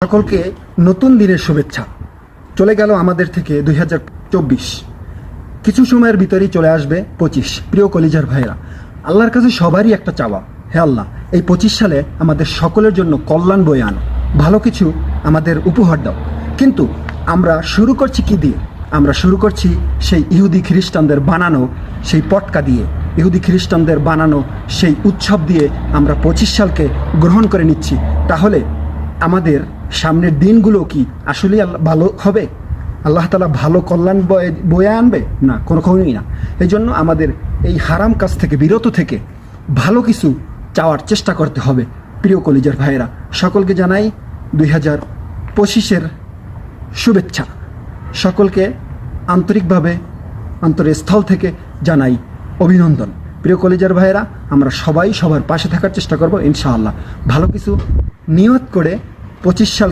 সকলকে নতুন দিনের শুভেচ্ছা। চলে গেল আমাদের থেকে 2024, কিছু সময়ের ভিতরেই চলে আসবে 25। প্রিয় কলিজার ভাইয়েরা, আল্লাহর কাছে সবারই একটা চাওয়া, হে আল্লাহ, এই 25 সালে আমাদের সকলের জন্য কল্যাণ বয়ে আনো, ভালো কিছু আমাদের উপহার দাও। কিন্তু আমরা শুরু করছি কি দিয়ে? আমরা শুরু করছি সেই ইহুদি খ্রিস্টানদের বানানো সেই পটকা দিয়ে, ইহুদি খ্রিস্টানদের বানানো সেই উৎসব দিয়ে আমরা 25 সালকে গ্রহণ করে নিচ্ছি। তাহলে আমাদের সামনের দিনগুলো কি আসলেই ভালো হবে? আল্লাহ তাআলা ভালো কল্যাণ বয়ে আনবে? না, কোনোই না। এই জন্য আমাদের এই হারাম কাজ থেকে বিরত থেকে ভালো কিছু চাওয়ার চেষ্টা করতে হবে। প্রিয় কলিজার ভাইয়েরা, সকলকে জানাই 2025-এর শুভেচ্ছা। সকলকে আন্তরিকভাবে অন্তরস্থল থেকে জানাই অভিনন্দন। প্রিয় কলিজার ভাইয়েরা, আমরা সবাই সবার পাশে থাকার চেষ্টা করব ইনশাআল্লাহ। ভালো কিছু নিয়ত করে 25 সাল